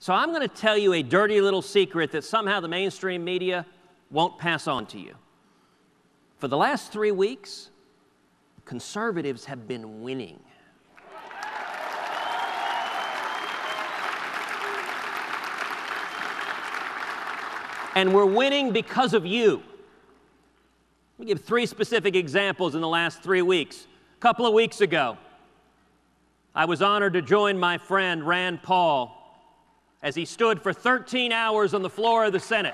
So I'm going to tell you a dirty little secret that somehow the mainstream media won't pass on to you. For the last 3 weeks, conservatives have been winning. And we're winning because of you. Let me give 3 specific examples in the last 3 weeks. A couple of weeks ago, I was honored to join my friend Rand Paul as he stood for 13 hours on the floor of the Senate.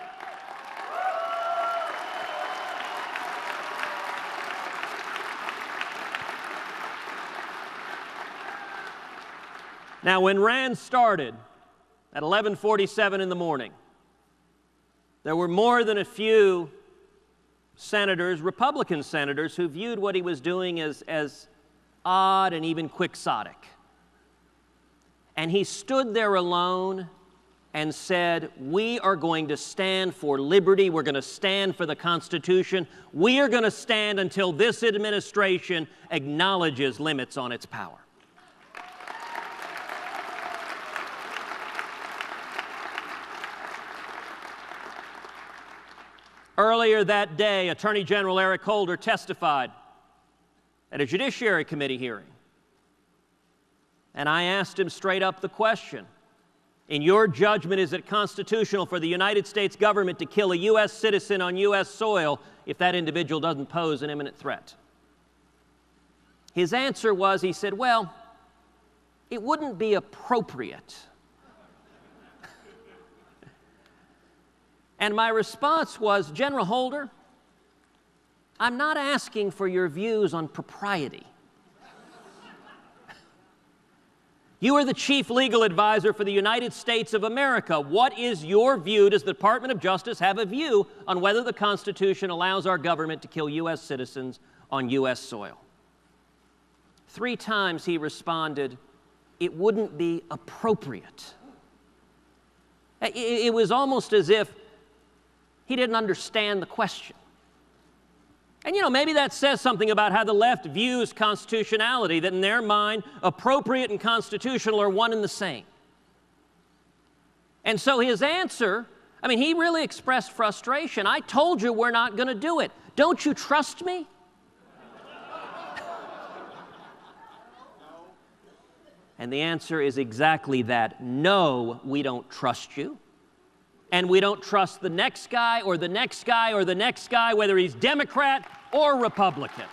Now, when Rand started at 11:47 in the morning, there were more than a few senators, Republican senators, who viewed what he was doing as odd and even quixotic. And he stood there alone and said, we are going to stand for liberty, we're going to stand for the Constitution, we are going to stand until this administration acknowledges limits on its power. Earlier that day, Attorney General Eric Holder testified at a Judiciary Committee hearing. And I asked him straight up the question, in your judgment, is it constitutional for the United States government to kill a U.S. citizen on U.S. soil if that individual doesn't pose an imminent threat? His answer was, he said, well, it wouldn't be appropriate. And my response was, General Holder, I'm not asking for your views on propriety. You are the chief legal advisor for the United States of America. What is your view? Does the Department of Justice have a view on whether the Constitution allows our government to kill U.S. citizens on U.S. soil? 3 times he responded, it wouldn't be appropriate. It was almost as if he didn't understand the question. And you know, maybe that says something about how the left views constitutionality, that in their mind, appropriate and constitutional are one and the same. And so his answer, I mean, he really expressed frustration. I told you we're not going to do it. Don't you trust me? And the answer is exactly that. No, we don't trust you. And we don't trust the next guy or the next guy or the next guy, whether he's Democrat or Republican.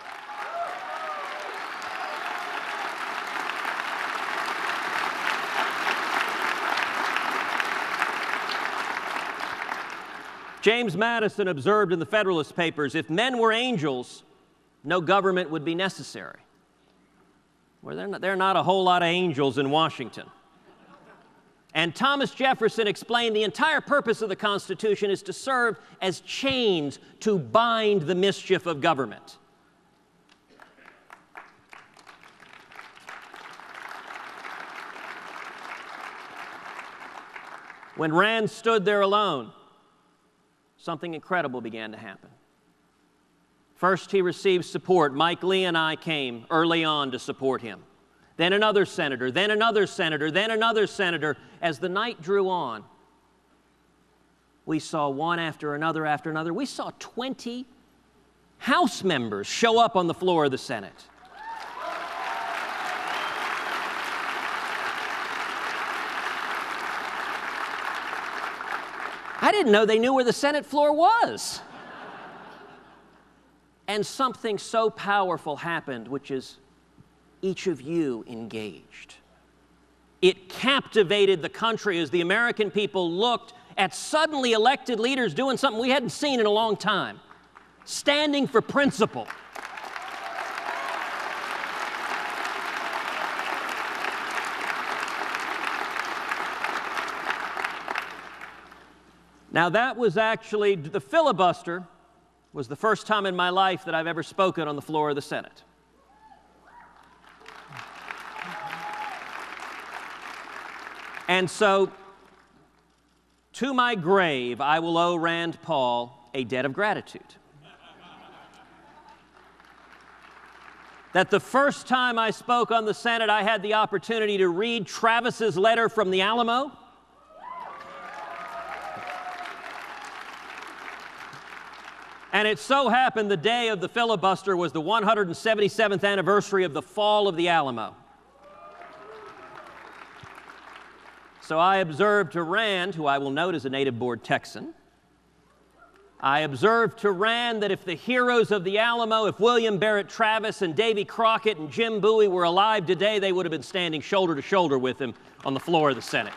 James Madison observed in the Federalist Papers, if men were angels, no government would be necessary. Well, there are not a whole lot of angels in Washington. And Thomas Jefferson explained the entire purpose of the Constitution is to serve as chains to bind the mischief of government. When Rand stood there alone, something incredible began to happen. First, he received support. Mike Lee and I came early on to support him. Then another senator, then another senator, then another senator. As the night drew on, we saw one after another after another. We saw 20 House members show up on the floor of the Senate. I didn't know they knew where the Senate floor was. And something so powerful happened, which is each of you engaged. It captivated the country as the American people looked at suddenly elected leaders doing something we hadn't seen in a long time, standing for principle. Now that was actually, the filibuster was the first time in my life that I've ever spoken on the floor of the Senate. And so, to my grave, I will owe Rand Paul a debt of gratitude. That the first time I spoke on the Senate, I had the opportunity to read Travis's letter from the Alamo. And it so happened the day of the filibuster was the 177th anniversary of the fall of the Alamo. So I observed to Rand, who I will note is a native-born Texan, I observed to Rand that if the heroes of the Alamo, if William Barrett Travis and Davy Crockett and Jim Bowie were alive today, they would have been standing shoulder to shoulder with him on the floor of the Senate.